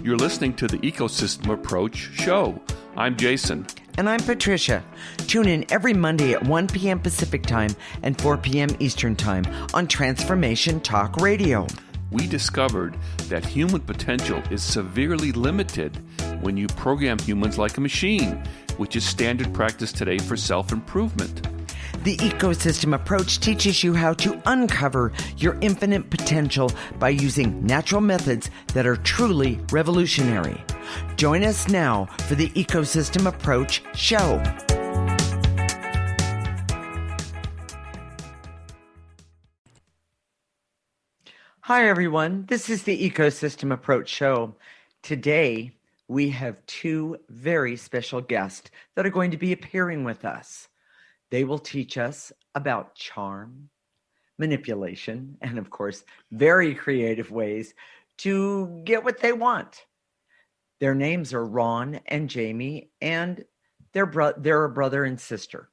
You're listening to the Ecosystem Approach Show. I'm Jason. And I'm Patricia. Tune in every Monday at 1 p.m. Pacific Time and 4 p.m. Eastern Time on Transformation Talk Radio. We discovered that human potential is severely limited when you program humans like a machine, which is standard practice today for self-improvement. The ecosystem approach teaches you how to uncover your infinite potential by using natural methods that are truly revolutionary. Join us now for the Ecosystem Approach Show. Hi, everyone. This is the Ecosystem Approach Show. Today, we have two very special guests that are going to be appearing with us. They will teach us about charm, manipulation, and of course, very creative ways to get what they want. Their names are Ron and Jamie, and they're a brother and sister.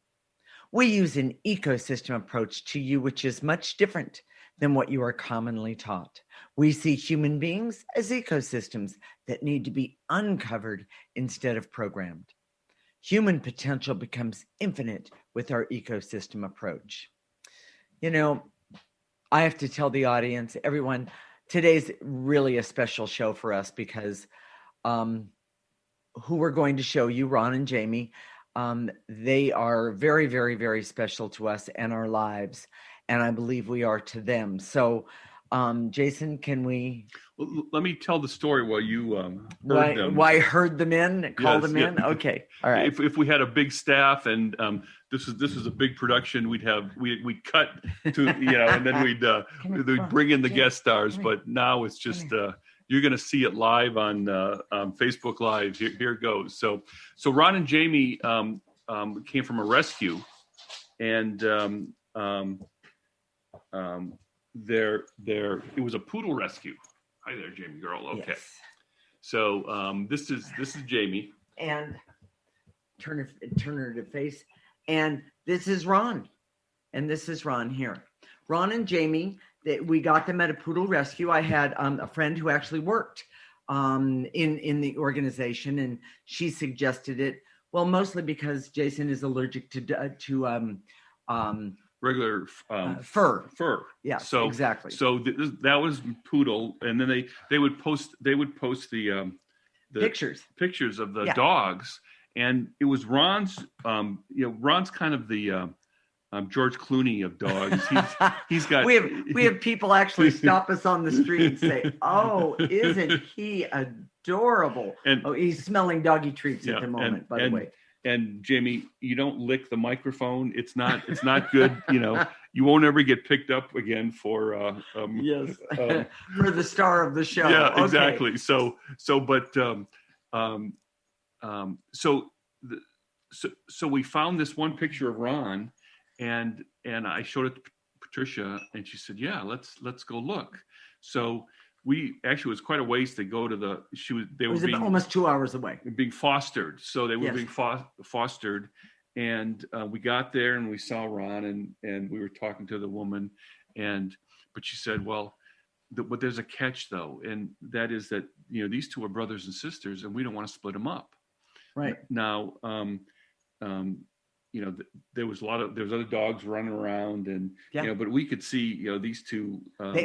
We use an ecosystem approach to you, which is much different than what you are commonly taught. We see human beings as ecosystems that need to be uncovered instead of programmed. Human potential becomes infinite with our ecosystem approach. You know, I have to tell the audience, everyone, today's really a special show for us because who we're going to show you, Ron and Jamie, they are very, very, very special to us and our lives, and I believe we are to them. So, Jason, can we... Well, let me tell the story while you heard them. Why herd them in? Call them in? Yeah. Okay. All right. If we had a big staff and this was a big production, we'd cut to, and then we'd bring in the guest stars. But now it's just you're going to see it live on Facebook Live. Here it goes. So Ron and Jamie came from a rescue, and it was a poodle rescue. Hi there, Jamie girl. Okay. Yes. So this is Jamie. And turn her to face. And this is Ron. And this is Ron here. Ron and Jamie, we got them at a poodle rescue. I had a friend who actually worked in the organization, and she suggested it. Well, mostly because Jason is allergic to regular fur. Yeah. So exactly. So that was poodle, and then they would post the pictures of the dogs, and it was Ron's. Ron's kind of the George Clooney of dogs. He's got. we have people actually stop us on the street and say, "Oh, isn't he adorable?" And he's smelling doggy treats at the moment, by the way. And Jamie, you don't lick the microphone. It's not good. You won't ever get picked up again for yes, for the star of the show. Yeah, okay. Exactly. So we found this one picture of Ron, and I showed it to Patricia, and she said, "Yeah, let's go look." So we actually, it was quite a ways to go to almost 2 hours away. Being fostered. So they were being fostered. And we got there and we saw Ron and we were talking to the woman. But she said, but there's a catch though. And that is that, these two are brothers and sisters and we don't want to split them up. Right. Now, there was other dogs running around and, but we could see, these two.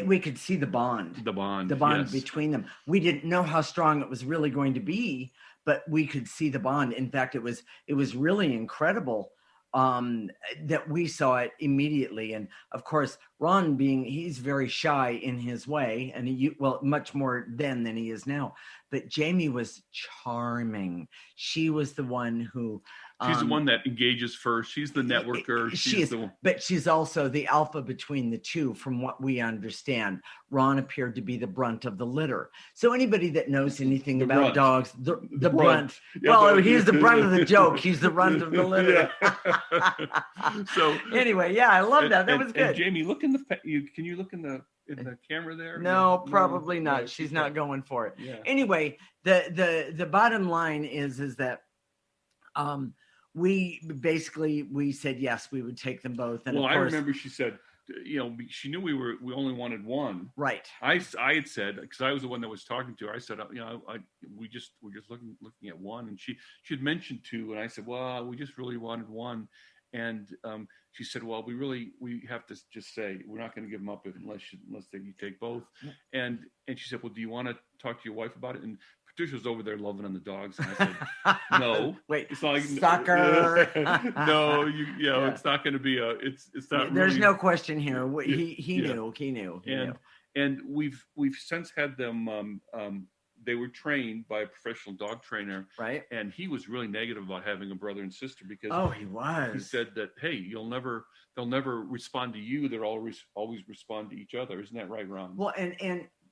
We could see the bond. Yes. Between them. We didn't know how strong it was really going to be, but we could see the bond. In fact, it was really incredible that we saw it immediately. And of course, Ron he's very shy in his way, and much more then than he is now. But Jamie was charming. She was the one who. She's the one that engages first. She's the networker. But she's also the alpha between the two, from what we understand. Ron appeared to be the brunt of the litter. So anybody that knows anything about dogs, the brunt. Yeah, he's the brunt of the joke. He's the brunt of the litter. Yeah. So anyway, I love that. That was good. And Jamie, look can you look in the camera there? No, probably not. Right. She's not going for it. Yeah. Anyway, the bottom line is that we said yes, we would take them both. And I remember she said, she knew we only wanted one. Right. I had said, because I was the one that was talking to her, I said, we're just looking at one, and she had mentioned two, and I said, well, we just really wanted one, and she said, well, we have to just say we're not going to give them up unless you take both, and she said, well, do you want to talk to your wife about it? And Patricia was over there loving on the dogs, and I said, no. Wait, it's not like sucker. No, it's not going to be it's not. There's really, no question here. He knew. And we've since had them. They were trained by a professional dog trainer, right? And he was really negative about having a brother and sister because he was. He said that, hey, they'll never respond to you. They'll always respond to each other. Isn't that right, Ron? Well, and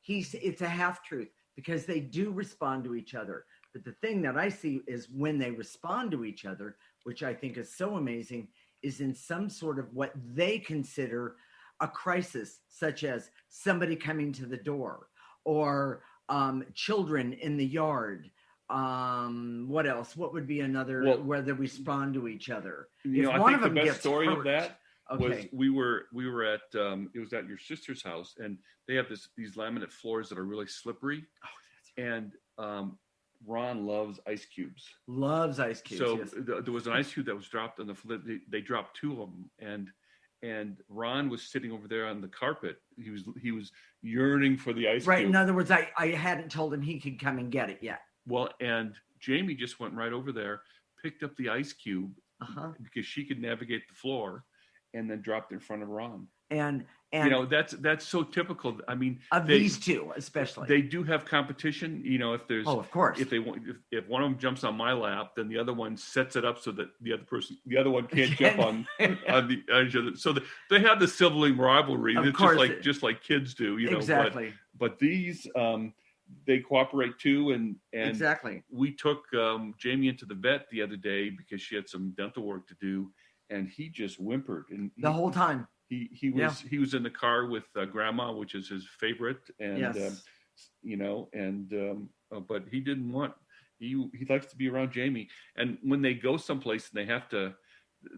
it's a half truth because they do respond to each other. But the thing that I see is when they respond to each other, which I think is so amazing, is in some sort of what they consider a crisis, such as somebody coming to the door or children in the yard. What else? What would be another where they respond to each other? If one I think of them the best gets story hurt, of that was okay. we were at it was at your sister's house, and they have these laminate floors that are really slippery. Oh, that's right. And Ron loves ice cubes. Loves ice cubes. So yes. There was an ice cube that was dropped on the floor. They dropped two of them, and Ron was sitting over there on the carpet. He was yearning for the ice cube. Right. In other words, I hadn't told him he could come and get it yet. Well, and Jamie just went right over there, picked up the ice cube because she could navigate the floor, and then dropped it in front of Ron. And that's so typical. I mean, these two especially. They do have competition. If there's of course. If one of them jumps on my lap, then the other one sets it up so that the other one can't jump on the other. So they have the sibling rivalry. Of it's course just like kids do. Exactly. But these they cooperate too, and exactly. We took Jamie into the vet the other day because she had some dental work to do, and he just whimpered the whole time. He was in the car with Grandma, which is his favorite, and but he didn't want. He likes to be around Jamie, and when they go someplace and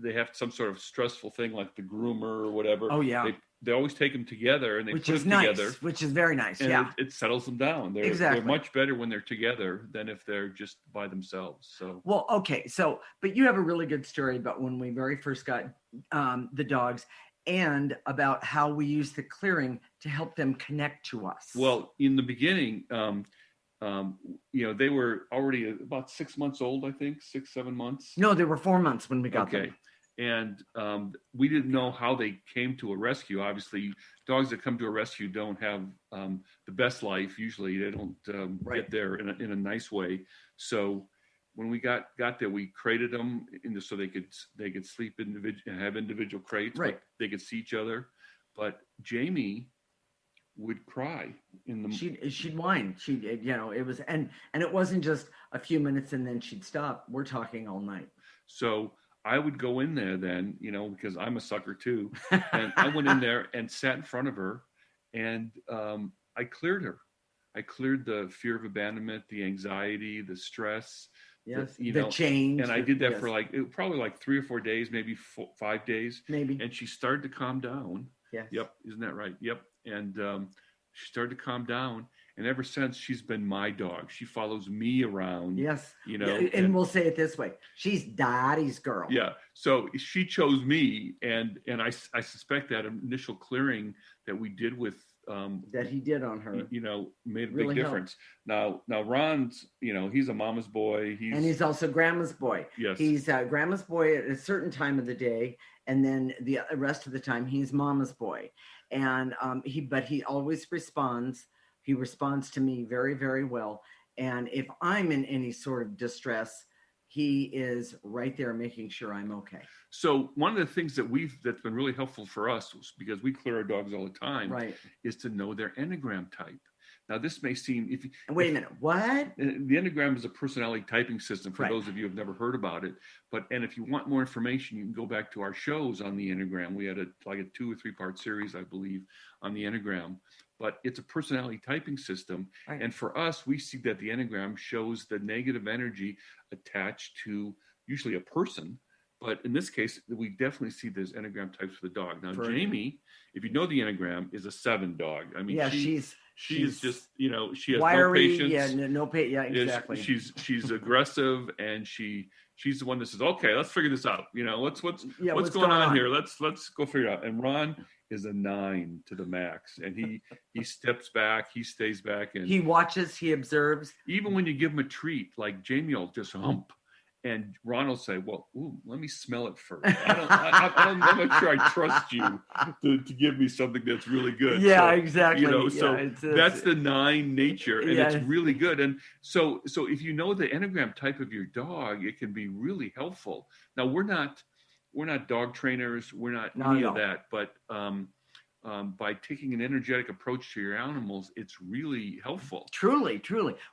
they have some sort of stressful thing like the groomer or whatever. Oh yeah. They always take them together and they put them together, which is very nice. And it settles them down. They're much better when they're together than if they're just by themselves. So okay. So, but you have a really good story about when we very first got the dogs, and about how we use the clearing to help them connect to us. Well, in the beginning, they were already about 6 months old, I think, 6-7 months. No, they were 4 months when we got them. And we didn't know how they came to a rescue. Obviously, dogs that come to a rescue don't have the best life. Usually, they don't get there in a nice way. So when we got there, we crated them so they could sleep and have individual crates. Right. But they could see each other. But Jamie would cry in the. She'd whine. It was and it wasn't just a few minutes and then she'd stop. We're talking all night. So I would go in there then, because I'm a sucker too. And I went in there and sat in front of her, and I cleared her. I cleared the fear of abandonment, the anxiety, the stress. Yes, the change. And I did that for probably 3 or 4 days, maybe 5 days. Maybe. And she started to calm down. Yes. Yep. Isn't that right? Yep. And she started to calm down. And ever since, she's been my dog. She follows me around. Yes. And we'll say it this way. She's Daddy's girl. Yeah. So she chose me. And I suspect that initial clearing that we did with that he did on her, made a big difference. Helped. Now Ron's, he's a mama's boy. And he's also grandma's boy. Yes. He's grandma's boy at a certain time of the day. And then the rest of the time he's mama's boy. And he always responds. He responds to me very, very well. And if I'm in any sort of distress, he is right there making sure I'm okay. So one of the things that's been really helpful for us, because we clear our dogs all the time, right, is to know their Enneagram type. Now, this may seem wait a minute, what? The Enneagram is a personality typing system for those of you who have never heard about it. And if you want more information, you can go back to our shows on the Enneagram. We had a 2 or 3 part series, I believe, on the Enneagram. But it's a personality typing system. Right. And for us, we see that the Enneagram shows the negative energy attached to usually a person, But in this case, we definitely see there's Enneagram types for the dog. Now, For- Jamie, if you know the Enneagram, is a 7 dog. I mean, Yeah, she's just, you know, she has wiry, no patience. Yeah, exactly. She's aggressive, and she's the one that says, okay, let's figure this out. You know, what's going on here? Let's go figure it out. And Ron is a 9 to the max, and he steps back, he stays back, and he watches, he observes. Even when you give him a treat, like Jamie will just hump, and Ron will say, well, let me smell it first. I'm not sure I trust you to give me something that's really good. Yeah, so, exactly. You know, yeah, so that's the 9 nature, and it's really good. And so if you know the Enneagram type of your dog, it can be really helpful. Now, we're not dog trainers. We're not any of that, but by taking an energetic approach to your animals, it's really helpful. Truly.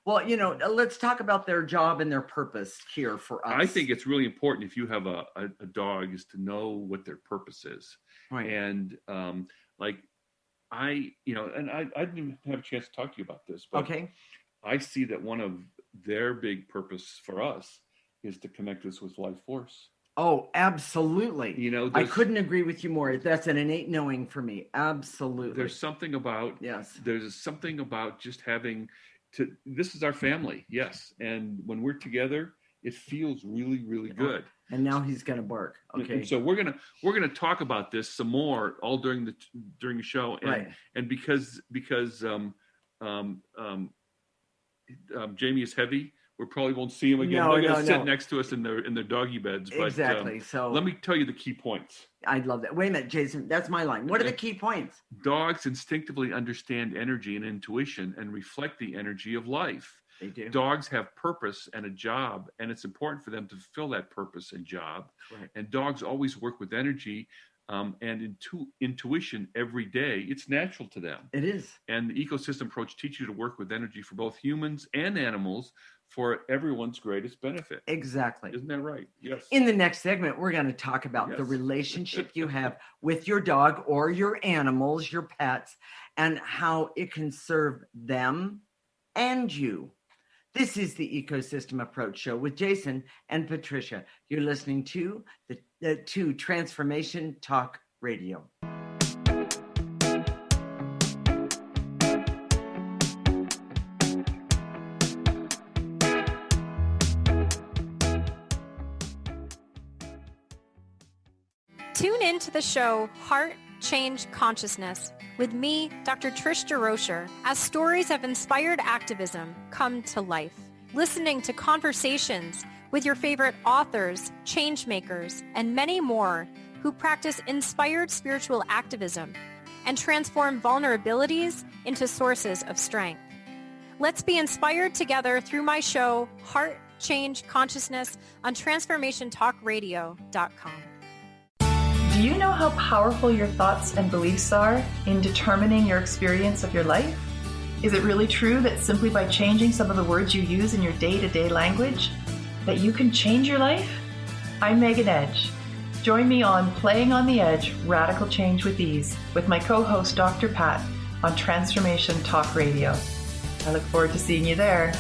Well, you know, let's talk about their job and their purpose here for us. I think it's really important if you have a dog is to know what their purpose is. Right. And I didn't even have a chance to talk to you about this, but okay. I see that one of their big purpose for us is to connect us with life force. Oh, absolutely. You know, I couldn't agree with you more. That's an innate knowing for me. Absolutely. There's something about just having this is our family. Yes. And when we're together, it feels really, really good. And now he's going to bark. Okay. And so we're going to talk about this some more all during the show. And, right. And because Jamie is heavy, we probably won't see him again. They're going to sit next to us in their doggy beds. But, exactly. So let me tell you the key points. I'd love that. Wait a minute, Jason. That's my line. What are the key points? Dogs instinctively understand energy and intuition and reflect the energy of life. They do. Dogs have purpose and a job, and it's important for them to fulfill that purpose and job. Right. And dogs always work with energy and intuition every day. It's natural to them. It is. And the ecosystem approach teaches you to work with energy for both humans and animals for everyone's greatest benefit. Exactly. Isn't that right? Yes. In the next segment, we're going to talk about the relationship you have with your dog or your animals, your pets, and how it can serve them and you. This is the Ecosystem Approach Show with Jason and Patricia. You're listening to to Transformation Talk Radio. Tune in to the show Heart Change Consciousness with me, Dr. Trish DeRocher, as stories of inspired activism come to life. Listening to conversations with your favorite authors, change makers, and many more who practice inspired spiritual activism and transform vulnerabilities into sources of strength. Let's be inspired together through my show, Heart Change Consciousness, on TransformationTalkRadio.com. Do you know how powerful your thoughts and beliefs are in determining your experience of your life? Is it really true that simply by changing some of the words you use in your day-to-day language, that you can change your life? I'm Megan Edge. Join me on Playing on the Edge, Radical Change with Ease, with my co-host Dr. Pat on Transformation Talk Radio. I look forward to seeing you there.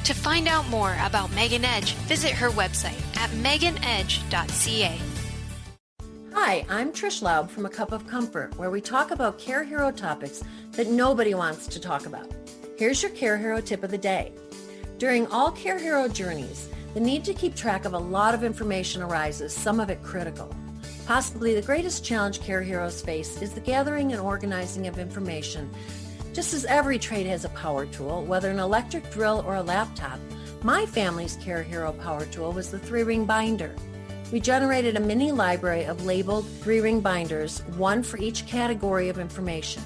To find out more about Megan Edge, visit her website at meganedge.ca. Hi, I'm Trish Laub from A Cup of Comfort, where we talk about Care Hero topics that nobody wants to talk about. Here's your Care Hero tip of the day. During all Care Hero journeys, the need to keep track of a lot of information arises, some of it critical. Possibly the greatest challenge Care Heroes face is the gathering and organizing of information. Just as every trade has a power tool, whether an electric drill or a laptop, my family's Care Hero power tool was the 3-ring binder. We generated a mini library of labeled 3-ring binders, one for each category of information,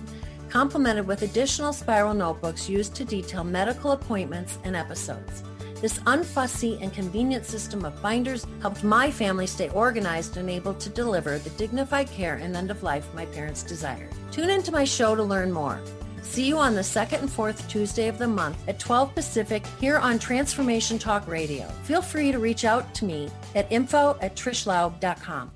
complemented with additional spiral notebooks used to detail medical appointments and episodes. This unfussy and convenient system of binders helped my family stay organized and able to deliver the dignified care and end of life my parents desired. Tune into my show to learn more. See you on the second and fourth Tuesday of the month at 12 Pacific here on Transformation Talk Radio. Feel free to reach out to me at info@trishlaub.com.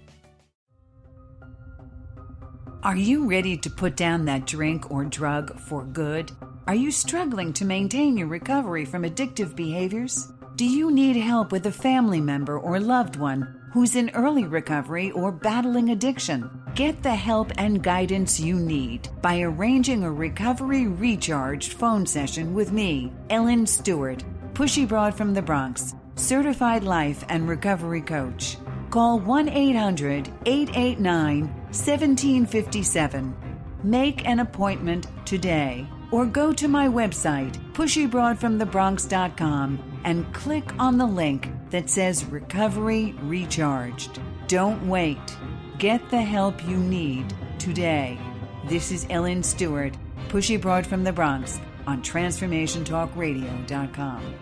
Are you ready to put down that drink or drug for good? Are you struggling to maintain your recovery from addictive behaviors? Do you need help with a family member or loved one who's in early recovery or battling addiction? Get the help and guidance you need by arranging a Recovery Recharged phone session with me, Ellen Stewart, Pushy Broad from the Bronx, certified life and recovery coach. Call 1-800-889-1757. Make an appointment today or go to my website, pushybroadfromthebronx.com, and click on the link that says Recovery Recharged. Don't wait. Get the help you need today. This is Ellen Stewart, Pushy Broad from the Bronx, on TransformationTalkRadio.com.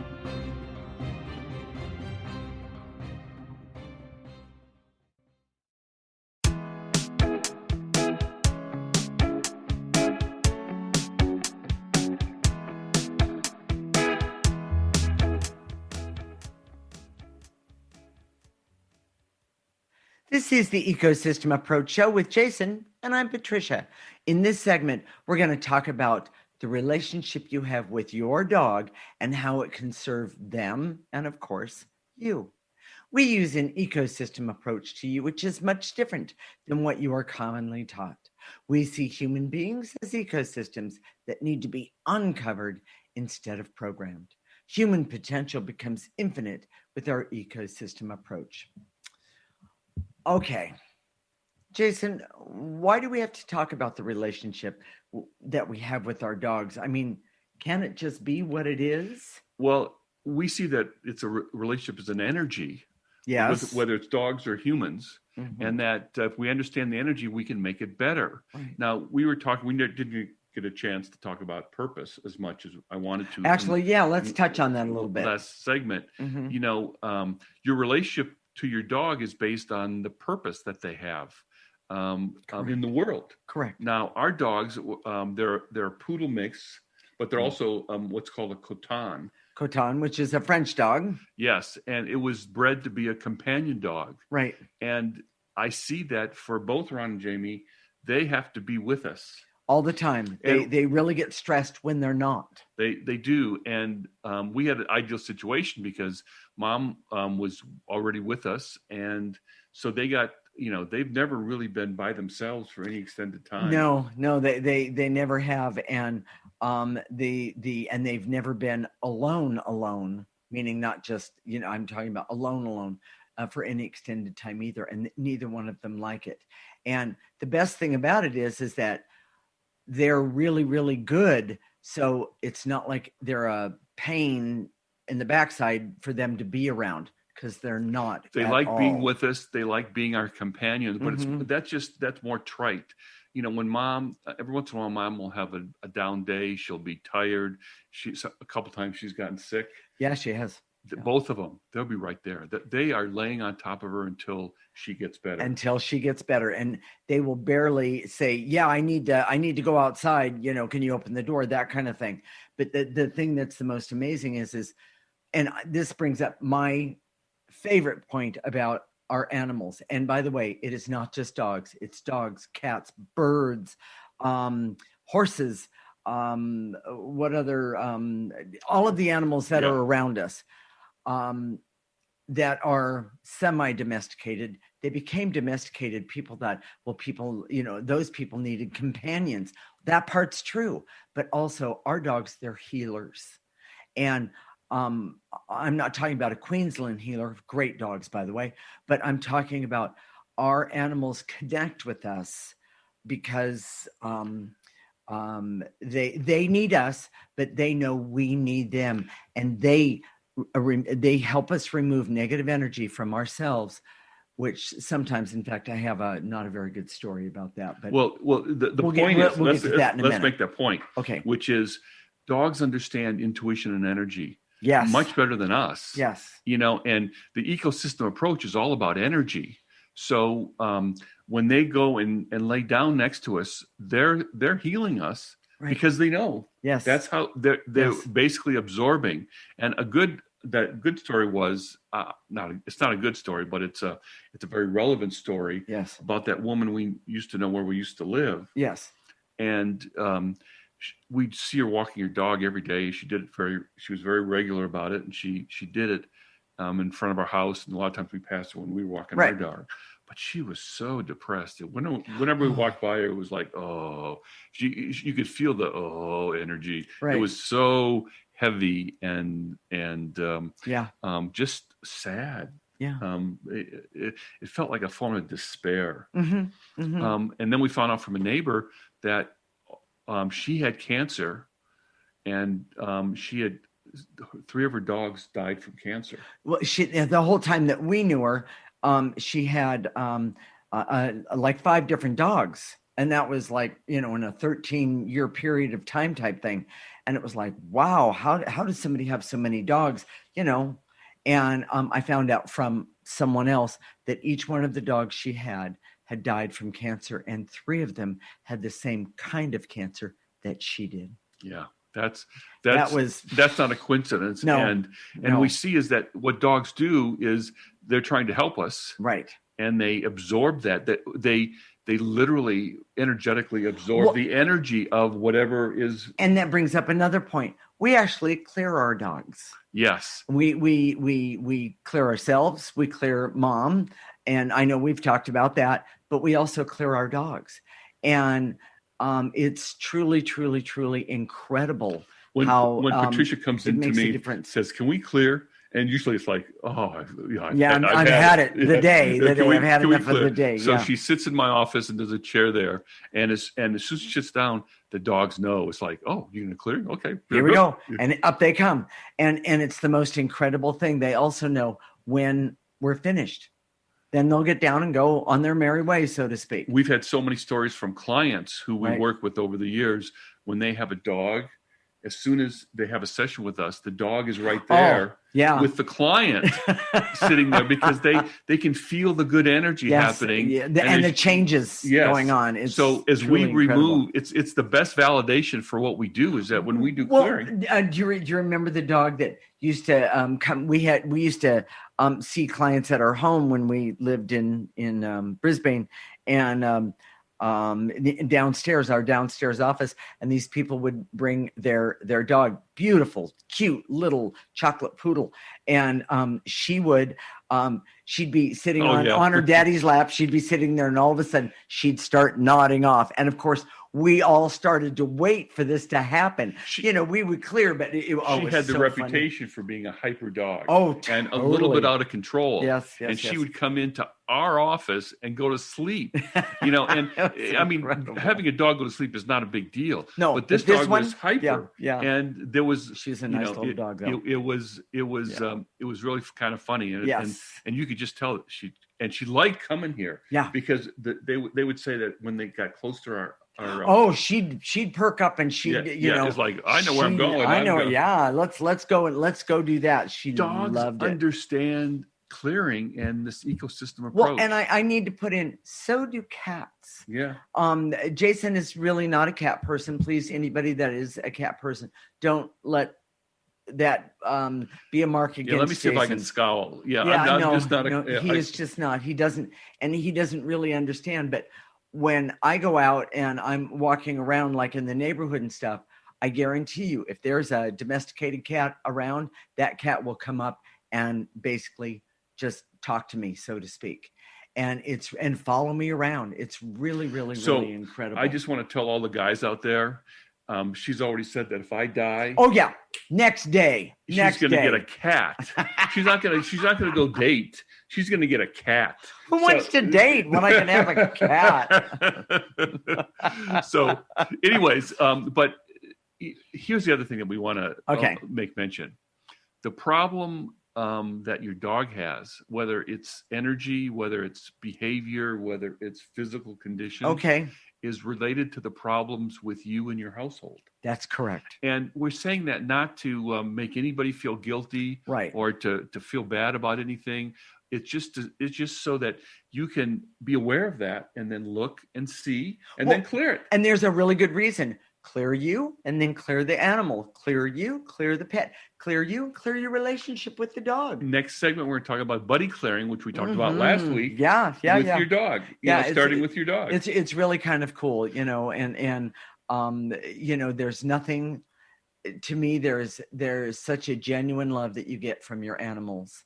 This is the Ecosystem Approach Show with Jason, and I'm Patricia. In this segment, we're going to talk about the relationship you have with your dog and how it can serve them and, of course, you. We use an ecosystem approach to you, which is much different than what you are commonly taught. We see human beings as ecosystems that need to be uncovered instead of programmed. Human potential becomes infinite with our ecosystem approach. Okay, Jason, why do we have to talk about the relationship that we have with our dogs? I mean, can it just be what it is? Well, we see that it's a relationship is an energy, Yes. whether it's dogs or humans, Mhm. and that if we understand the energy, we can make it better. Right. Now, we didn't get a chance to talk about purpose as much as I wanted to. Actually, yeah, let's touch on that a little bit. Last segment, Mhm. your relationship to your dog is based on the purpose that they have in the world. Correct. Now, our dogs, they're a poodle mix, but they're Mm. also what's called a coton. Coton, which is a French dog. Yes, and it was bred to be a companion dog. Right. And I see that for both Ron and Jamie, they have to be with us. All the time. They really get stressed when they're not. They do. And we had an ideal situation because Mom was already with us. And so they got, they've never really been by themselves for any extended time. No, they never have. And and they've never been alone, meaning not just, I'm talking about alone for any extended time either. And neither one of them like it. And the best thing about it is that they're really, really good. So it's not like they're a pain in the backside for them to be around, because they're not. They like being with us. They like being our companions, but that's more trite. When Mom, every once in a while, Mom will have a down day. She'll be tired. A couple times she's gotten sick. Yeah, she has. Yeah. Both of them, they'll be right there. They are laying on top of her until she gets better. And they will barely say, yeah, I need to go outside. Can you open the door? That kind of thing. But the thing that's the most amazing is, and this brings up my favorite point about our animals. And by the way, it is not just dogs. It's dogs, cats, birds, horses, what other, all of the animals that are around us. That are semi-domesticated. They became domesticated. People thought, those people needed companions. That part's true. But also our dogs, they're healers. And I'm not talking about a Queensland healer, great dogs, by the way, but I'm talking about our animals connect with us because they need us, but they know we need them. And they help us remove negative energy from ourselves, which sometimes, in fact, I have not a very good story about that. But the point is, let's make that point. Okay. Which is, dogs understand intuition and energy. Yes. Much better than us. Yes. And the ecosystem approach is all about energy. So when they go and lay down next to us, they're healing us. Right. Because they know. Yes. That's how they're basically absorbing. And that good story was it's not a good story, but it's a very relevant story. Yes. About that woman we used to know where we used to live. Yes. And we'd see her walking her dog every day. She was very regular about it. And she did it in front of our house. And a lot of times we passed her when we were walking our dog. But she was so depressed. Whenever we walked by her, it was like, oh, you could feel the energy. Right. It was so heavy and just sad. Yeah. It felt like a form of despair. Mm-hmm. Mm-hmm. And then we found out from a neighbor that she had cancer, and she had 3 of her dogs died from cancer. Well, the whole time that we knew her, she had like 5 different dogs, and that was like, in a 13-year period of time type thing. And it was like, wow, how does somebody have so many dogs? And I found out from someone else that each one of the dogs she had died from cancer, and 3 of them had the same kind of cancer that she did. Yeah. That's not a coincidence. No, and we see is that what dogs do is they're trying to help us. Right. And they absorb that they literally energetically absorb the energy of whatever is. And that brings up another point. We actually clear our dogs. Yes. We clear ourselves, we clear mom. And I know we've talked about that, but we also clear our dogs. And it's truly, truly, truly incredible when Patricia comes into me and says, "Can we clear?" And usually it's like, "Oh, I've had it the day. I've had enough of the day." So she sits in my office and there's a chair there, and as soon as she sits down, the dogs know. It's like, "Oh, you're gonna clear? Okay, here we go," and up they come, and it's the most incredible thing. They also know when we're finished. Then they'll get down and go on their merry way, so to speak. We've had so many stories from clients who we work with over the years. When they have a dog, as soon as they have a session with us, the dog is right there with the client sitting there, because they can feel the good energy happening. Yeah. And the changes going on. It's so as we remove, it's the best validation for what we do is that when we do clearing. Do you remember the dog that used to come? We used to see clients at our home when we lived in Brisbane, and our downstairs office, and these people would bring their dog, beautiful, cute little chocolate poodle, and she'd be sitting on her daddy's lap. She'd be sitting there, and all of a sudden she'd start nodding off, and of course we all started to wait for this to happen. We would clear, but she had the reputation for being a hyper dog. Oh, totally. And a little bit out of control. Yes. And she would come into our office and go to sleep. And I mean, having a dog go to sleep is not a big deal. No, but this dog was hyper. Yeah. And there was. She's a nice little dog, though. It was really kind of funny. And you could just tell that she liked coming here. Yeah. Because they would say that when they got close to our she'd perk up, and it's like, I know where I'm going. I know. Yeah. Let's go do that. She dogs loved it. Understand clearing and this ecosystem approach. Well, and I need to put in, so do cats. Yeah. Jason is really not a cat person. Please, anybody that is a cat person, don't let that be a mark against let me see Jason. If I can scowl. I'm just not he is just not. He doesn't really understand. But when I go out and I'm walking around like in the neighborhood and stuff, I guarantee you, if there's a domesticated cat around, that cat will come up and basically just talk to me, so to speak. And follow me around. It's really, really, really incredible. I just want to tell all the guys out there, she's already said that if I die, next day, she's going to get a cat. She's not going to go date. She's going to get a cat. Who wants to date when I can have a cat? So, anyways, but here's the other thing that we want to make mention. The problem that your dog has, whether it's energy, whether it's behavior, whether it's physical condition, is related to the problems with you and your household. That's correct. And we're saying that not to make anybody feel guilty, or to feel bad about anything. It's just so that you can be aware of that and then look and see and then clear it. And there's a really good reason. Clear you and then clear the animal. Clear you, clear the pet. Clear you, clear your relationship with the dog. Next segment, we're going to talk about buddy clearing, which we talked about last week. Yeah. With your dog. Starting with your dog. It's really kind of cool, and There's nothing, to me, there's such a genuine love that you get from your animals.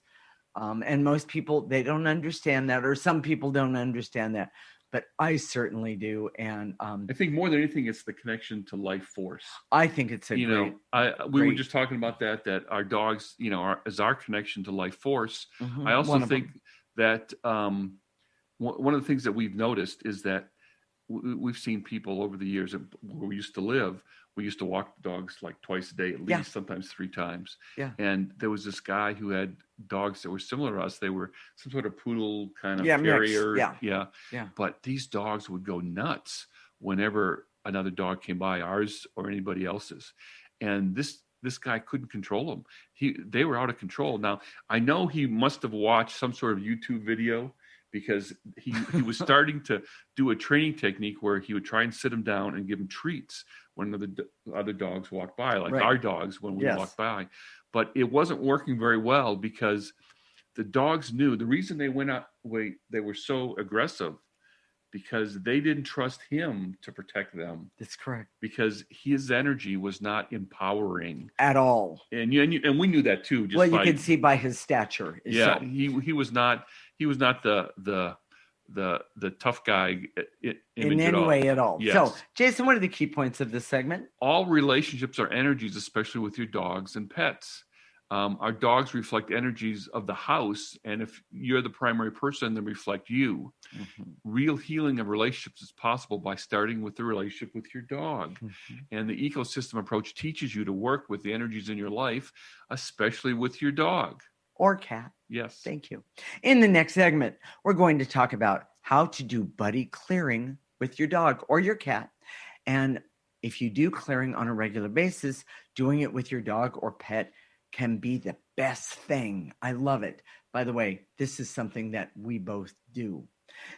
And most people, they don't understand that, or some people don't understand that, but I certainly do. And I think more than anything, it's the connection to life force. I think it's we were just talking about that our dogs, is our connection to life force. Mm-hmm. I also think that one of the things that we've noticed is that we've seen people over the years where we used to live. We used to walk the dogs like twice a day, at least, sometimes 3 times. Yeah. And there was this guy who had dogs that were similar to us. They were some sort of poodle kind of terrier. Yeah. But these dogs would go nuts whenever another dog came by, ours or anybody else's. And this guy couldn't control them. They were out of control. Now, I know he must have watched some sort of YouTube video, because he was starting to do a training technique where he would try and sit them down and give them treats when other dogs walked by, like our dogs when we walked by. But it wasn't working very well, because the dogs knew the reason they went away. They were so aggressive because they didn't trust him to protect them. That's correct. Because his energy was not empowering at all. And we knew that too. You could see by his stature. Yeah, he was not. He was not the tough guy in any way at all. Yes. So, Jason, what are the key points of this segment? All relationships are energies, especially with your dogs and pets. Our dogs reflect energies of the house, and if you're the primary person, they reflect you. Mm-hmm. Real healing of relationships is possible by starting with the relationship with your dog. Mm-hmm. And the ecosystem approach teaches you to work with the energies in your life, especially with your dog. Or cat. Yes. Thank you. In the next segment, we're going to talk about how to do buddy clearing with your dog or your cat. And if you do clearing on a regular basis, doing it with your dog or pet can be the best thing. I love it. By the way, this is something that we both do.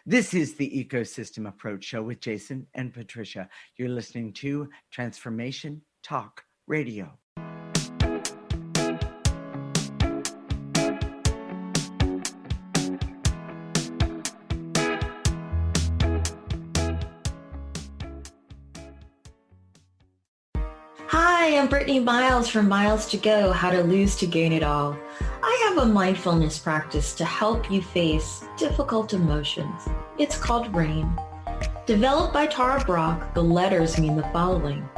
This is the Ecosystem Approach Show with Jason and Patricia. You're listening to Transformation Talk Radio. Hi, I'm Brittany Miles from Miles to Go, How to Lose to Gain It All. I have a mindfulness practice to help you face difficult emotions. It's called RAIN. Developed by Tara Brach, the letters mean the following.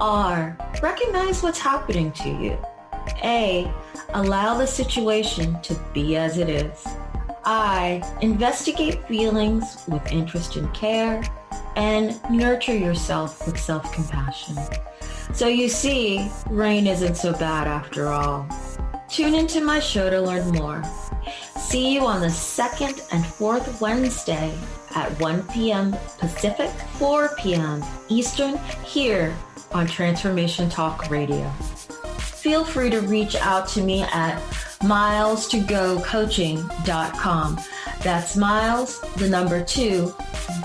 R, recognize what's happening to you. A, allow the situation to be as it is. I, investigate feelings with interest and care, and nurture yourself with self-compassion. So you see, rain isn't so bad after all. Tune into my show to learn more. See you on the 2nd and 4th Wednesday at 1 p.m. Pacific, 4 p.m. Eastern, here on Transformation Talk Radio. Feel free to reach out to me at miles2gocoaching.com. That's miles, the number 2,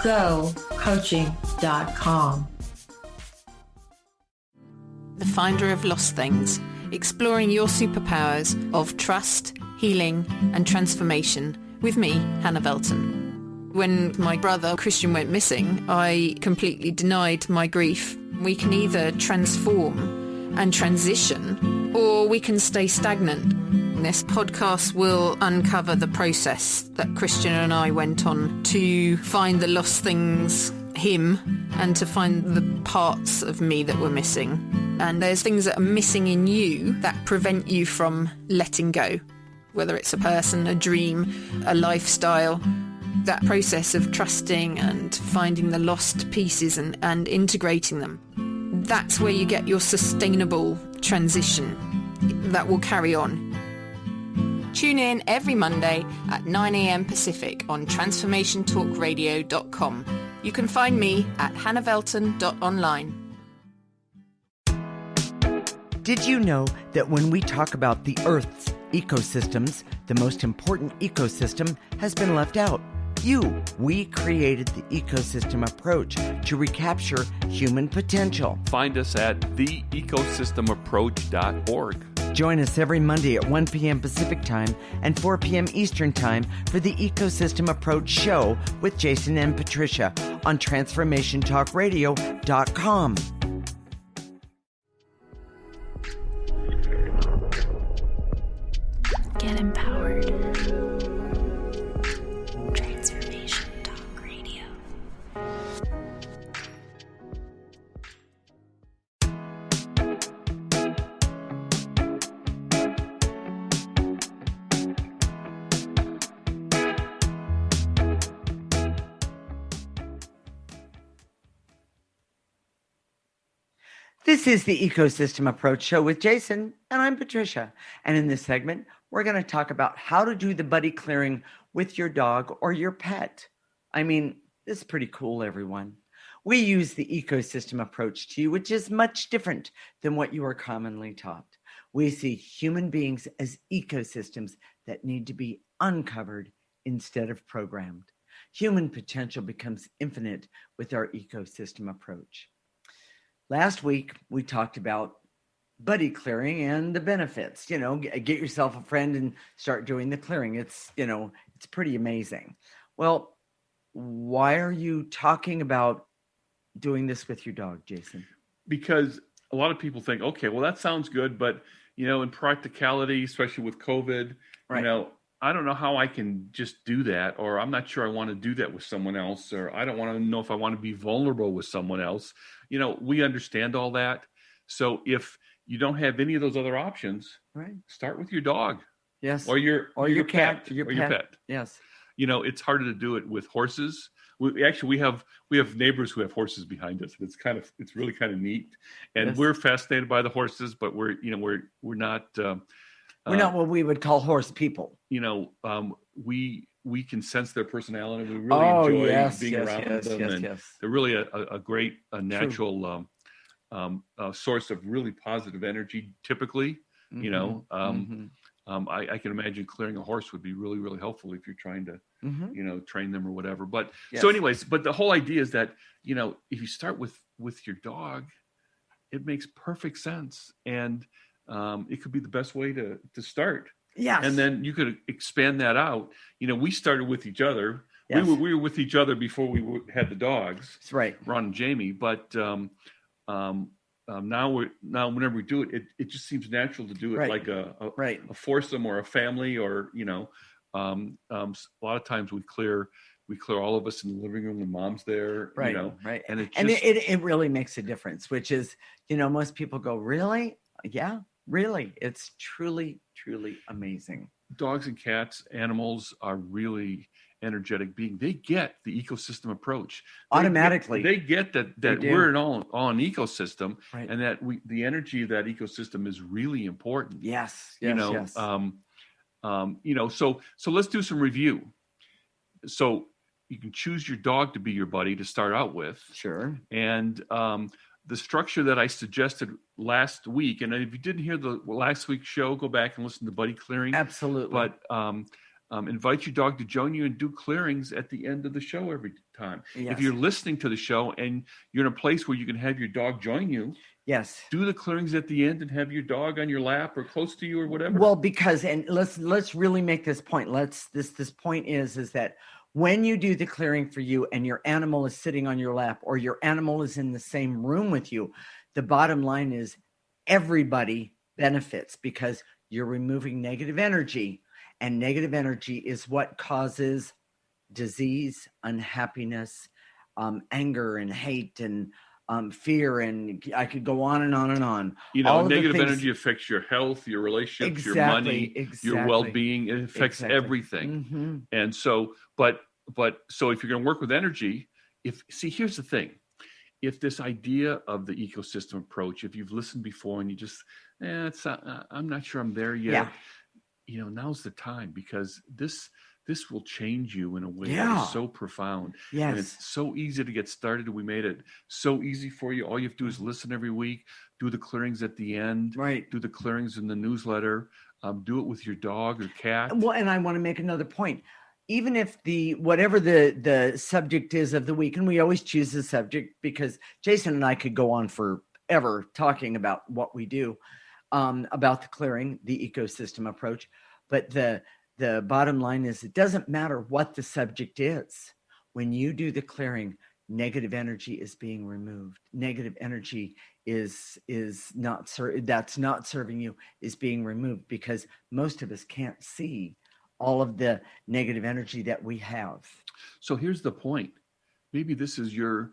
go coaching.com. The Finder of Lost Things, exploring your superpowers of trust, healing, and transformation with me, Hannah Velton. When my brother Christian went missing, I completely denied my grief. We can either transform and transition, or we can stay stagnant. This podcast will uncover the process that Christian and I went on to find the lost things, him, and to find the parts of me that were missing. And there's things that are missing in you that prevent you from letting go, whether it's a person, a dream, a lifestyle. That process of trusting and finding the lost pieces and integrating them, that's where you get your sustainable transition that will carry on. Tune in every Monday at 9 a.m. Pacific on transformationtalkradio.com. You can find me at hannahvelton.online. Did you know that when we talk about the Earth's ecosystems, the most important ecosystem has been left out? We created the ecosystem approach to recapture human potential. Find us at theecosystemapproach.org. Join us every Monday at 1 p.m. Pacific Time and 4 p.m. Eastern Time for the Ecosystem Approach Show with Jason and Patricia on transformationtalkradio.com. Get empowered. Transformation Talk Radio. This is the Ecosystem Approach Show with Jason, and I'm Patricia. And in this segment, we're going to talk about how to do the buddy clearing with your dog or your pet. I mean, this is pretty cool, everyone. We use the ecosystem approach to you, which is much different than what you are commonly taught. We see human beings as ecosystems that need to be uncovered instead of programmed. Human potential becomes infinite with our ecosystem approach. Last week, we talked about buddy clearing and the benefits. Get yourself a friend and start doing the clearing. It's pretty amazing. Well, why are you talking about doing this with your dog, Jason? Because a lot of people think, okay, well, that sounds good, but, in practicality, especially with COVID, Right. I don't know how I can just do that, or I'm not sure I want to do that with someone else, or I don't want to know if I want to be vulnerable with someone else. We understand all that. So if you don't have any of those other options, Right. start with your dog. Yes. Or your cat. Your pet. Yes. It's harder to do it with horses. We have neighbors who have horses behind us. It's really kind of neat, and Yes. we're fascinated by the horses, but we're not. We're not what we would call horse people. We can sense their personality. We really enjoy being around them, and they're really a great natural source of really positive energy. Typically, I can imagine clearing a horse would be really, really helpful if you're trying to, train them or whatever. But so anyways, but the whole idea is that, if you start with your dog, it makes perfect sense. And it could be the best way to start. Yes. And then you could expand that out. We started with each other. Yes. We were with each other before we had the dogs. That's right. Ron and Jamie. But now whenever we do it, it just seems natural to do it Right. like a Right. foursome or a family, or a lot of times we clear all of us in the living room when mom's there. Right. Right. And it really makes a difference, which is, most people go, really? Yeah, really. It's truly, truly amazing. Dogs and cats, animals are really energetic beings. They get the ecosystem approach Automatically. They get that we're all an ecosystem, Right. and that the energy of that ecosystem is really important. Yes. Yes. So let's do some review. So you can choose your dog to be your buddy to start out with. Sure. And the structure that I suggested last week, and if you didn't hear the last week's show, go back and listen to Buddy Clearing. Absolutely. But invite your dog to join you and do clearings at the end of the show every time. Yes. If you're listening to the show and you're in a place where you can have your dog join you, yes, do the clearings at the end and have your dog on your lap or close to you or whatever. Well, because, and let's really make this point. This point is that when you do the clearing for you and your animal is sitting on your lap or your animal is in the same room with you, the bottom line is everybody benefits because you're removing negative energy, and negative energy is what causes disease, unhappiness, anger and hate and fear, and I could go on and on and on. Negative energy affects your health, your relationships, your money, your well-being. It affects everything. Mm-hmm. And so, but so if you're going to work with energy, here's the thing. If this idea of the ecosystem approach, if you've listened before and you just, I'm not sure I'm there yet. Yeah. Now's the time, because this will change you in a way that is so profound. Yes. And it's so easy to get started. We made it so easy for you. All you have to do is listen every week, do the clearings at the end, right? Do the clearings in the newsletter, do it with your dog or cat. Well, and I want to make another point. Even if whatever the subject is of the week, and we always choose the subject because Jason and I could go on forever talking about what we do, about the clearing, the ecosystem approach. But the bottom line is it doesn't matter what the subject is. When you do the clearing, negative energy is being removed. Negative energy is not that's not serving you is being removed, because most of us can't see all of the negative energy that we have. So here's the point. Maybe this is your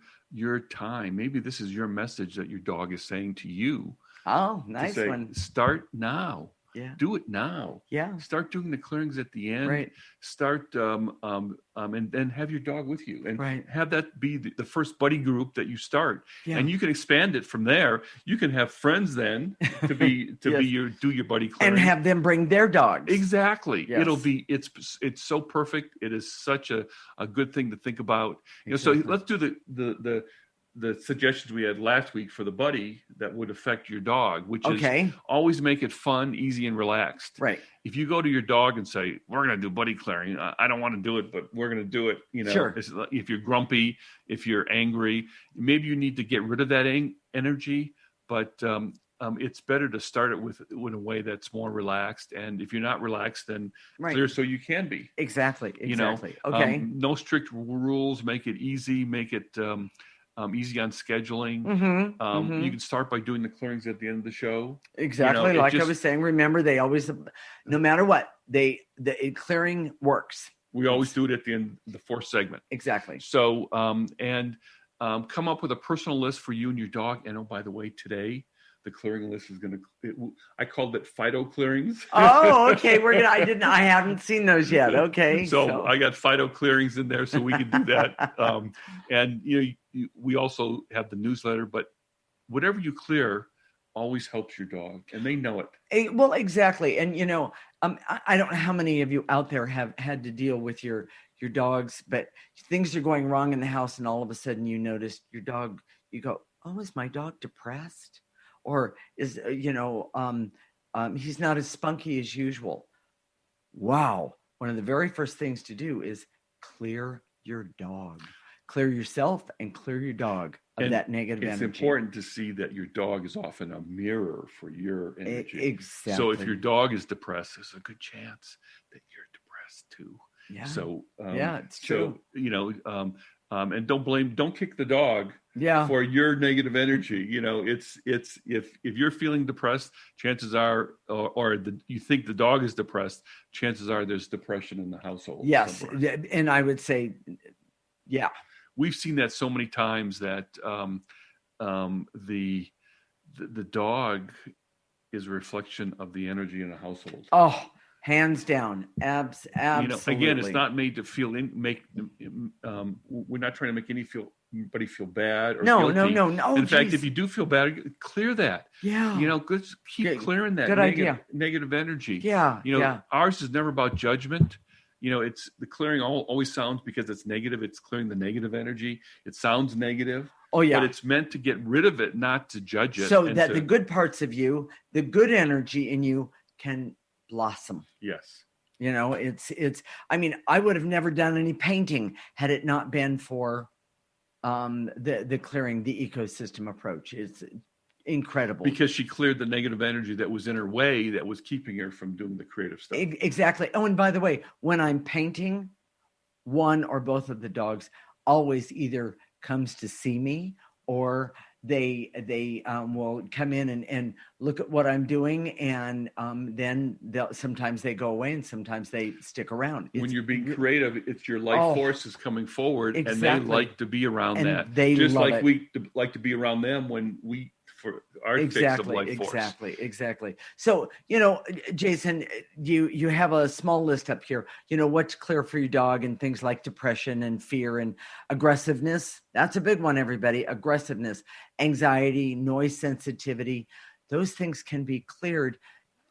time. Maybe this is your message that your dog is saying to you. Oh, nice one. Start now. Yeah. Do it now. Yeah. Start doing the clearings at the end. Right. Start and then have your dog with you, and right. have that be the first buddy group that you start. Yeah. And you can expand it from there. You can have friends then to be yes. do your buddy clearing, and have them bring their dogs. Exactly. Yes. It'll be it's so perfect. It is such a good thing to think about. Exactly. So let's do the suggestions we had last week for the buddy that would affect your dog, which is always make it fun, easy, and relaxed. Right. If you go to your dog and say, we're going to do buddy clearing, I don't want to do it, but we're going to do it. Sure. If you're grumpy, if you're angry, maybe you need to get rid of that energy, but it's better to start it with in a way that's more relaxed. And if you're not relaxed, then clear so you can be. Exactly. Okay. No strict rules. Make it easy. Make it easy on scheduling. You can start by doing the clearings at the end of the show. Exactly. I was saying, remember, they always, no matter what, the clearing works. We always do it at the end of the fourth segment. Exactly. So, come up with a personal list for you and your dog. And oh, by the way, today, the clearing list is I called it Fido clearings. Oh, okay. I haven't seen those yet. Okay. So I got Fido clearings in there, so we can do that. And we also have the newsletter, but whatever you clear always helps your dog, and they know it. Well, exactly. And I don't know how many of you out there have had to deal with your dogs, but things are going wrong in the house, and all of a sudden you notice your dog. You go, "Oh, is my dog depressed?" Or is, he's not as spunky as usual. Wow. One of the very first things to do is clear your dog. Clear yourself and clear your dog of that negative energy. It's important to see that your dog is often a mirror for your energy. Exactly. So if your dog is depressed, there's a good chance that you're depressed too. Yeah. So it's true. So, and don't kick the dog for your negative energy. It's if you're feeling depressed, chances are, you think the dog is depressed, chances are there's depression in the household. Yes. somewhere. And I would say, yeah, we've seen that so many times that the dog is a reflection of the energy in a household. Oh, hands down. Absolutely. Again, it's not made to we're not trying to make anybody feel bad or guilty. No. In fact, if you do feel bad, clear that. Yeah. Keep clearing that negative energy. Yeah. Ours is never about judgment. It's the clearing always sounds, because it's negative. It's clearing the negative energy. It sounds negative. Oh, yeah. But it's meant to get rid of it, not to judge it. So that the good parts of you, the good energy in you can blossom. Yes. It's I would have never done any painting had it not been for the clearing, the ecosystem approach. It's incredible, because she cleared the negative energy that was in her way, that was keeping her from doing the creative stuff. Exactly. Oh, and by the way, when I'm painting, one or both of the dogs always either comes to see me, or they will come in and look at what I'm doing, and then sometimes they go away and sometimes they stick around. When you're being creative, it's your life force is coming forward, exactly. And they like to be around that. They just love like it. We like to be around them when we for our fix of life force. Exactly. So Jason, you have a small list up here. What's clear for your dog, and things like depression and fear and aggressiveness. That's a big one, everybody. Aggressiveness, anxiety, noise sensitivity. Those things can be cleared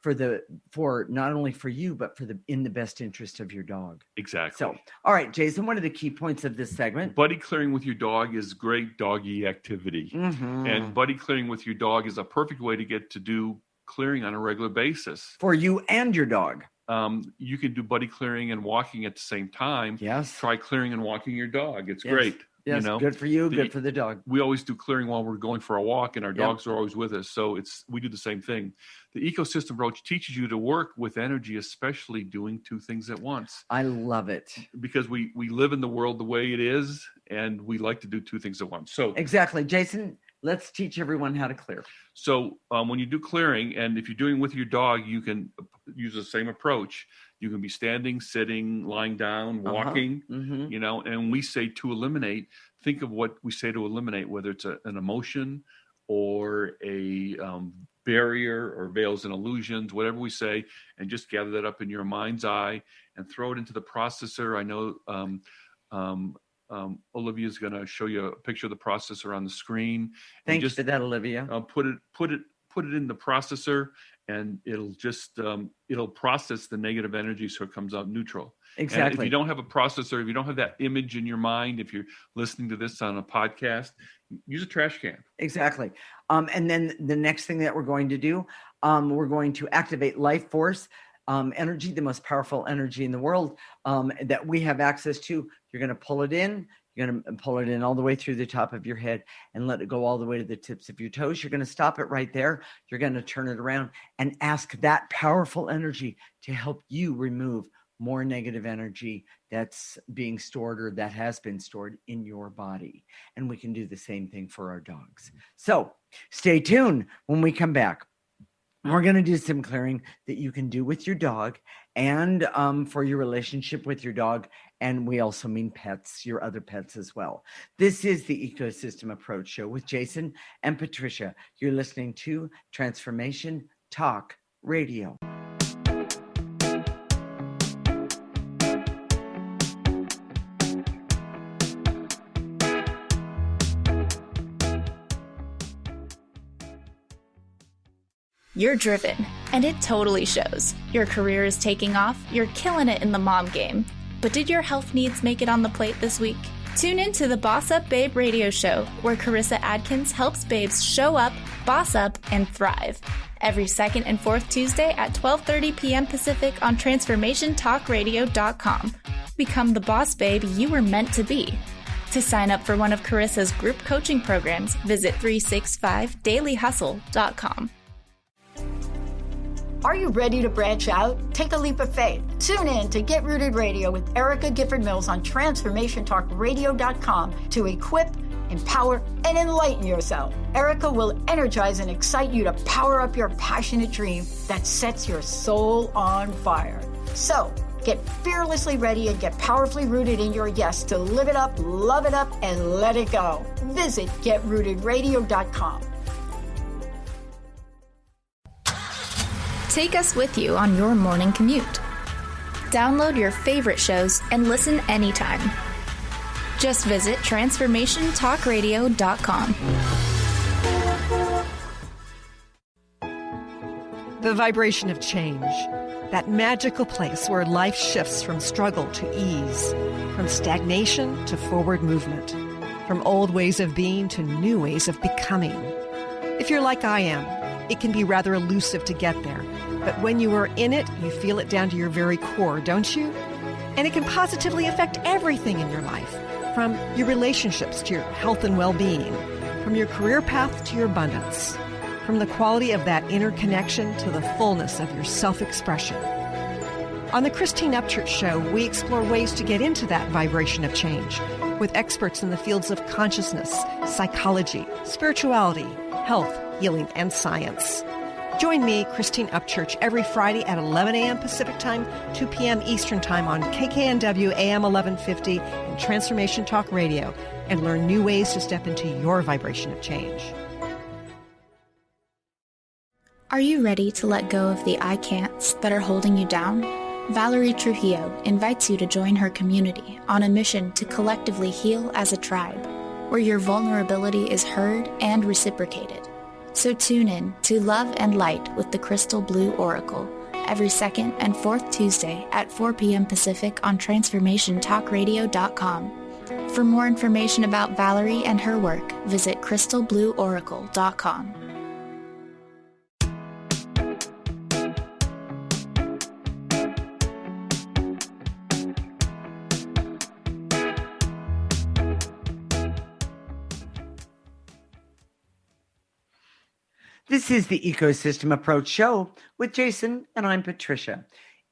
for not only for you, but in the best interest of your dog. Exactly. So, all right, Jason, what are the key points of this segment? Buddy clearing with your dog is great doggy activity. Mm-hmm. And buddy clearing with your dog is a perfect way to get to do clearing on a regular basis. For you and your dog. You can do buddy clearing and walking at the same time. Yes. Try clearing and walking your dog. It's great. Yes, good for you, good for the dog. We always do clearing while we're going for a walk, and our dogs are always with us. So we do the same thing. the ecosystem approach teaches you to work with energy, especially doing two things at once. I love it. Because we live in the world the way it is, and we like to do two things at once. So exactly, Jason, let's teach everyone how to clear. So when you do clearing, and if you're doing with your dog, you can use the same approach. You can be standing, sitting, lying down, walking, you know, and we say to eliminate, think of what we say to eliminate, whether it's an emotion or a barrier or veils and illusions, whatever we say, and just gather that up in your mind's eye and throw it into the processor. I know Olivia's going to show you a picture of the processor on the screen. Thanks for that, Olivia. Put it in the processor, and it'll just it'll process the negative energy so it comes out neutral. Exactly. And if you don't have a processor, if you don't have that image in your mind, if you're listening to this on a podcast, use a trash can. Exactly. And then the next thing that we're going to do, we're going to activate life force energy, the most powerful energy in the world that we have access to. You're going to pull it in. You're going to pull it in all the way through the top of your head and let it go all the way to the tips of your toes. You're going to stop it right there. You're going to turn it around and ask that powerful energy to help you remove more negative energy that's being stored or that has been stored in your body. And we can do the same thing for our dogs. So stay tuned when we come back. We're going to do some clearing that you can do with your dog and for your relationship with your dog. And we also mean pets, your other pets as well. This is the Ecosystem Approach Show with Jason and Patricia. You're listening to Transformation Talk Radio. You're driven, and it totally shows. Your career is taking off, you're killing it in the mom game. But did your health needs make it on the plate this week? Tune in to the Boss Up Babe radio show, where Carissa Adkins helps babes show up, boss up, and thrive. Every second and fourth Tuesday at 12:30 p.m. Pacific on TransformationTalkRadio.com. Become the boss babe you were meant to be. To sign up for one of Carissa's group coaching programs, visit 365dailyhustle.com. Are you ready to branch out? Take a leap of faith. Tune in to Get Rooted Radio with Erica Gifford Mills on TransformationTalkRadio.com to equip, empower, and enlighten yourself. Erica will energize and excite you to power up your passionate dream that sets your soul on fire. So, get fearlessly ready and get powerfully rooted in your yes to live it up, love it up, and let it go. Visit GetRootedRadio.com. Take us with you on your morning commute. Download your favorite shows and listen anytime. Just visit TransformationTalkRadio.com. The vibration of change, that magical place where life shifts from struggle to ease, from stagnation to forward movement, from old ways of being to new ways of becoming. If you're like I am, it can be rather elusive to get there. But when you are in it, you feel it down to your very core, don't you? And it can positively affect everything in your life, from your relationships to your health and well-being, from your career path to your abundance, from the quality of that inner connection to the fullness of your self-expression. On the Christine Upchurch Show, we explore ways to get into that vibration of change with experts in the fields of consciousness, psychology, spirituality, health, healing, and science. Join me, Christine Upchurch, every Friday at 11 a.m. Pacific Time, 2 p.m. Eastern Time on KKNW AM 1150 and Transformation Talk Radio, and learn new ways to step into your vibration of change. Are you ready to let go of the I can'ts that are holding you down? Valerie Trujillo invites you to join her community on a mission to collectively heal as a tribe, where your vulnerability is heard and reciprocated. So tune in to Love and Light with the Crystal Blue Oracle every second and fourth Tuesday at 4 p.m. Pacific on TransformationTalkRadio.com. For more information about Valerie and her work, visit crystalblueoracle.com. This is the Ecosystem Approach Show with Jason, and I'm Patricia.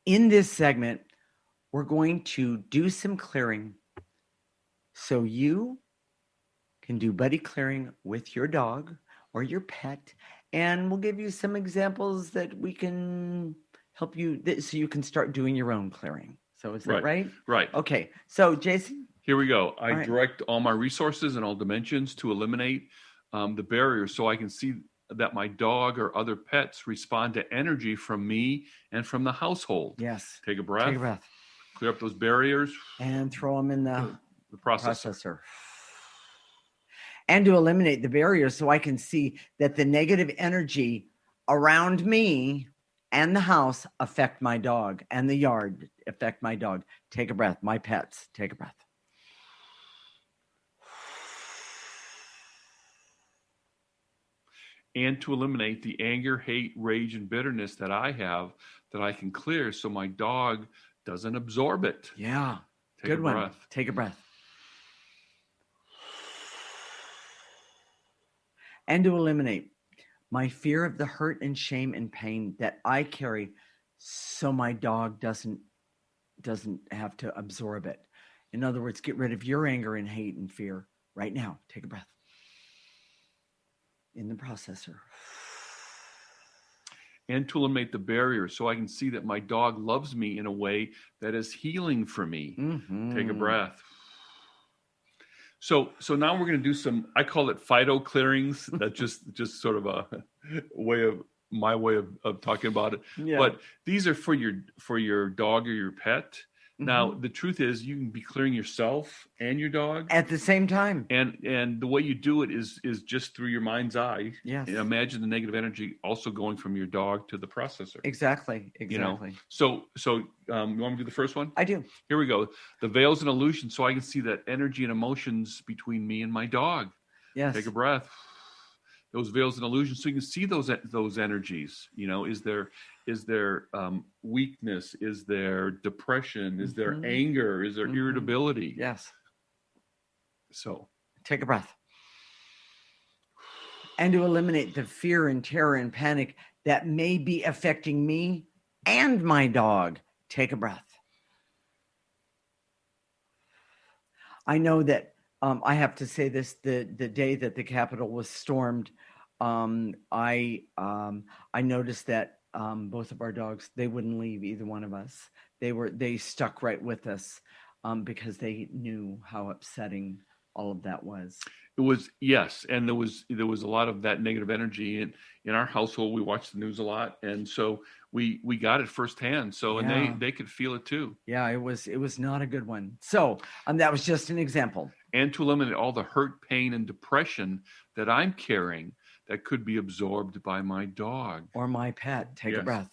In this segment, we're going to do some clearing so you can do buddy clearing with your dog or your pet, and we'll give you some examples that we can help you so you can start doing your own clearing. So is that right? Right. Okay. So Jason? Here we go. I direct all my resources in all dimensions to eliminate the barriers so I can see that my dog or other pets respond to energy from me and from the household. Yes. Take a breath. Take a breath. Clear up those barriers. And throw them in the processor. And to eliminate the barriers so I can see that the negative energy around me and the house affect my dog, and the yard affect my dog. Take a breath. My pets, take a breath. And to eliminate the anger, hate, rage, and bitterness that I have that I can clear so my dog doesn't absorb it. Yeah. Take a breath. Take a breath. And to eliminate my fear of the hurt and shame and pain that I carry so my dog doesn't have to absorb it. In other words, get rid of your anger and hate and fear right now. Take a breath. In the processor. And to eliminate the barrier so I can see that my dog loves me in a way that is healing for me. Mm-hmm. Take a breath. So now we're going to do some, I call it phyto clearings. That's just sort of my way of talking about it. Yeah. But these are for your dog or your pet. Mm-hmm. Now, the truth is you can be clearing yourself and your dog at the same time. And the way you do it is just through your mind's eye. Yes. Imagine the negative energy also going from your dog to the processor. Exactly. You know? So you want me to do the first one? I do. Here we go. The veils and illusions, so I can see that energy and emotions between me and my dog. Yes. Take a breath. Those veils and illusions, so you can see those energies. You know, is there weakness? Is there depression? Is there anger? Is there irritability? Yes. So take a breath. And to eliminate the fear and terror and panic that may be affecting me and my dog. Take a breath. I know that I have to say this, the day that the Capitol was stormed, I noticed that both of our dogs, they wouldn't leave either one of us. They stuck right with us because they knew how upsetting all of that was. It was, yes, and there was a lot of that negative energy in our household. We watched the news a lot, and so we got it firsthand. So and they could feel it too. Yeah, it was not a good one. So that was just an example. And to eliminate all the hurt, pain, and depression that I'm carrying that could be absorbed by my dog or my pet. Take a breath.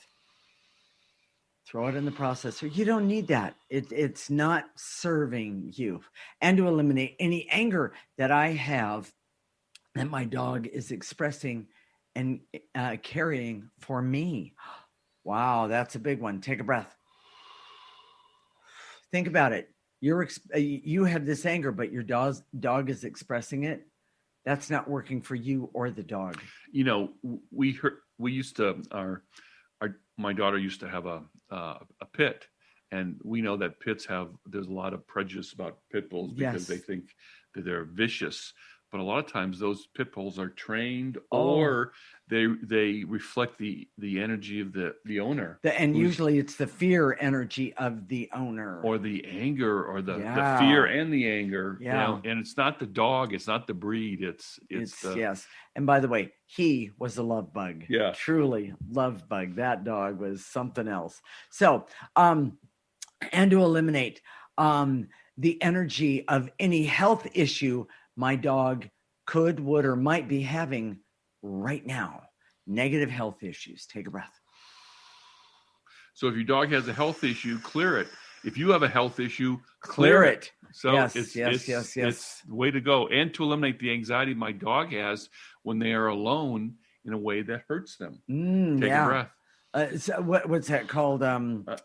Throw it in the processor. You don't need that. It's not serving you. And to eliminate any anger that I have that my dog is expressing and carrying for me. Wow, that's a big one. Take a breath. Think about it. You have this anger, but your dog is expressing it. That's not working for you or the dog. You know, we used to my daughter used to have a pit, and we know that there's a lot of prejudice about pit bulls because they think that they're vicious. But a lot of times those pit bulls are trained or they reflect the energy of the owner. And usually it's the fear energy of the owner. Or the anger or the fear and the anger. Yeah. You know, and it's not the dog, it's not the breed, it's yes. And by the way, he was a love bug. Yeah. Truly love bug. That dog was something else. So and to eliminate the energy of any health issue my dog could, would, or might be having right now. Negative health issues. Take a breath. So if your dog has a health issue, clear it. If you have a health issue, clear it. So yes, it's the way to go. And to eliminate the anxiety my dog has when they are alone in a way that hurts them. Take a breath. So what's that called?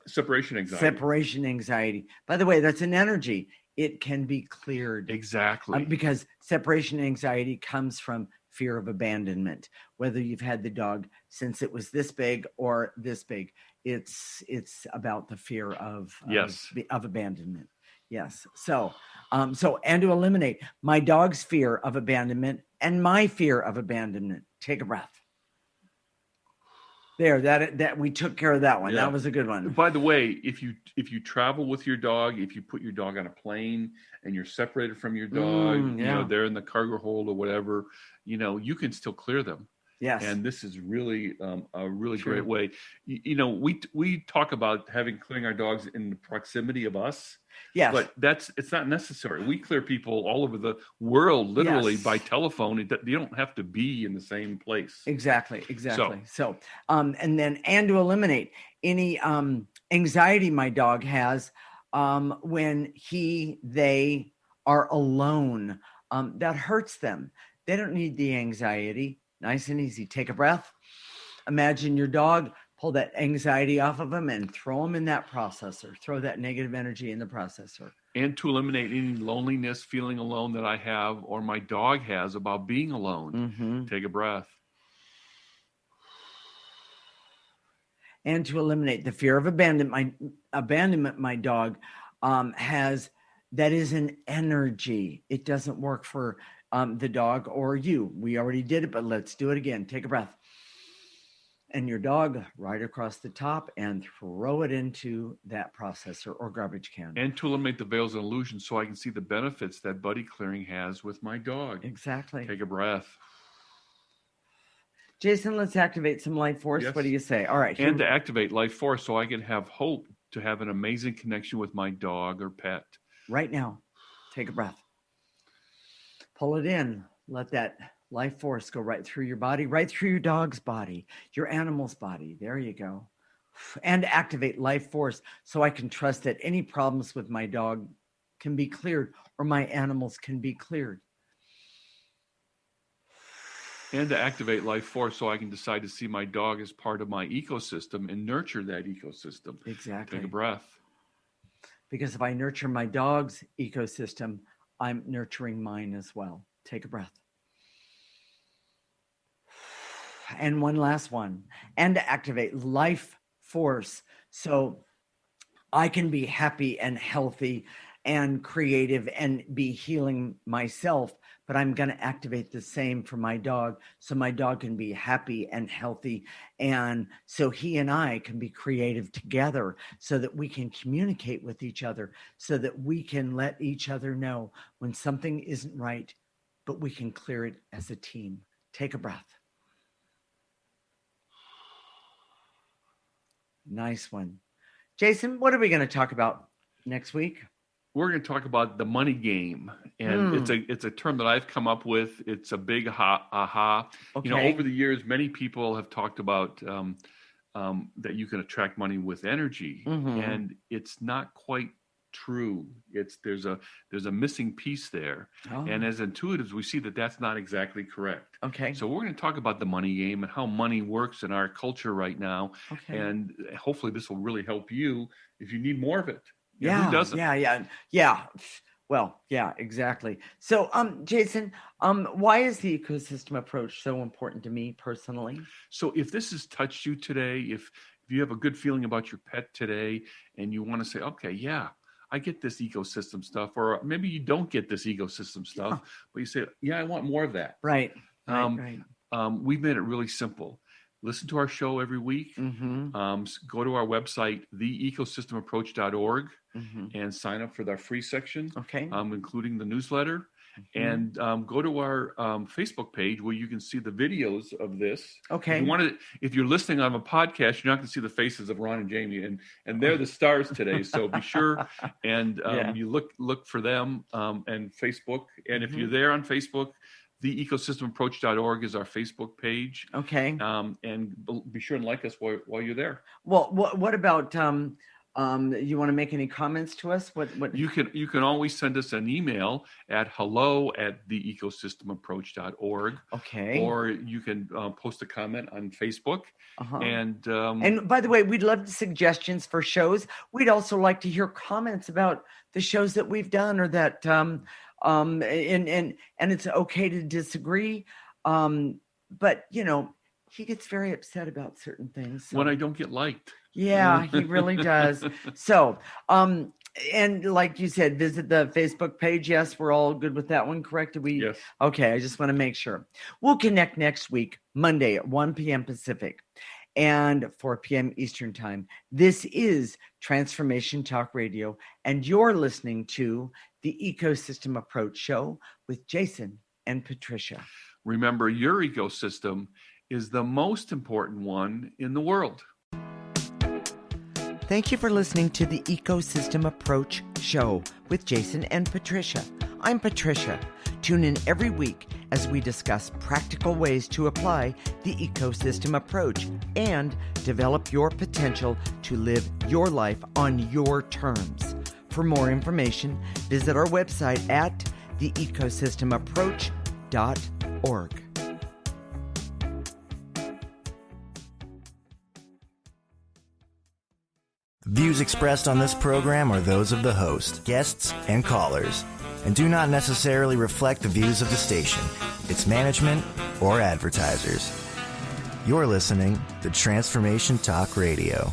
Separation anxiety. Separation anxiety. By the way, that's an energy. It can be cleared. Exactly. Because separation anxiety comes from fear of abandonment. Whether you've had the dog since it was this big or this big, it's about the fear of abandonment. Yes. So and to eliminate my dog's fear of abandonment and my fear of abandonment, take a breath. There, that we took care of that one. Yeah. That was a good one. By the way, if you travel with your dog, if you put your dog on a plane and you're separated from your dog, they're in the cargo hold or whatever, you can still clear them. Yes. And this is really a really great way. We talk about clearing our dogs in the proximity of us. Yes. But it's not necessary. We clear people all over the world, literally by telephone. You don't have to be in the same place. Exactly. So and to eliminate any anxiety my dog has when they are alone, that hurts them. They don't need the anxiety. Nice and easy. Take a breath. Imagine your dog. Pull that anxiety off of them and throw them in that processor. Throw that negative energy in the processor. And to eliminate any loneliness, feeling alone that I have or my dog has about being alone. Take a breath. And to eliminate the fear of abandonment my dog has, that is an energy. It doesn't work for the dog or you. We already did it, but let's do it again. Take a breath. And your dog right across the top and throw it into that processor or garbage can. And to eliminate the veils and illusions so I can see the benefits that buddy clearing has with my dog. Exactly. Take a breath. Jason, let's activate some life force. Yes. What do you say? All right. And to activate life force so I can have hope to have an amazing connection with my dog or pet. Right now, take a breath. Pull it in. Let that life force go right through your body, right through your dog's body, your animal's body. There you go. And activate life force so I can trust that any problems with my dog can be cleared or my animals can be cleared. And to activate life force so I can decide to see my dog as part of my ecosystem and nurture that ecosystem. Exactly. Take a breath. Because if I nurture my dog's ecosystem, I'm nurturing mine as well. Take a breath. And one last one. And to activate life force so I can be happy and healthy and creative and be healing myself. But I'm going to activate the same for my dog so my dog can be happy and healthy. And so he and I can be creative together so that we can communicate with each other, so that we can let each other know when something isn't right, but we can clear it as a team. Take a breath. Nice one. Jason, what are we going to talk about next week? We're going to talk about the money game, and it's a term that I've come up with. It's a big aha. Okay. Over the years, many people have talked about that you can attract money with energy, and it's not quite true. There's a missing piece there, and as intuitives, we see that that's not exactly correct. Okay. So we're going to talk about the money game and how money works in our culture right now, and hopefully this will really help you if you need more of it. Yeah, who doesn't? Yeah. Well, yeah, exactly. So, Jason, why is the ecosystem approach so important to me personally? So if this has touched you today, if you have a good feeling about your pet today and you want to say, okay, yeah, I get this ecosystem stuff, or maybe you don't get this ecosystem stuff, but you say, yeah, I want more of that. Right. We've made it really simple. Listen to our show every week. Go to our website, theecosystemapproach.org, and sign up for our free section, including the newsletter. And go to our Facebook page where you can see the videos of this. Okay. If you're listening on a podcast, you're not going to see the faces of Ron and Jamie, and they're the stars today. So be sure and you look for them and Facebook. And if you're there on Facebook, theecosystemapproach.org is our Facebook page. Okay. And be sure and like us while you're there. Well, what about you want to make any comments to us? What you can always send us an email at hello@theecosystemapproach.org. Okay. Or you can post a comment on Facebook. And by the way, we'd love suggestions for shows. We'd also like to hear comments about the shows that we've done or that and it's okay to disagree. But, he gets very upset about certain things. So. When I don't get liked. Yeah, he really does. So, and like you said, visit the Facebook page. Yes, we're all good with that one, correct? Yes. Okay, I just want to make sure. We'll connect next week, Monday at 1 p.m. Pacific and 4 p.m. Eastern Time. This is Transformation Talk Radio, and you're listening to the Ecosystem Approach Show with Jason and Patricia. Remember, your ecosystem is the most important one in the world. Thank you for listening to the Ecosystem Approach Show with Jason and Patricia. I'm Patricia. Tune in every week as we discuss practical ways to apply the ecosystem approach and develop your potential to live your life on your terms. For more information, visit our website at theecosystemapproach.org. Views expressed on this program are those of the host, guests, and callers, and do not necessarily reflect the views of the station, its management, or advertisers. You're listening to Transformation Talk Radio.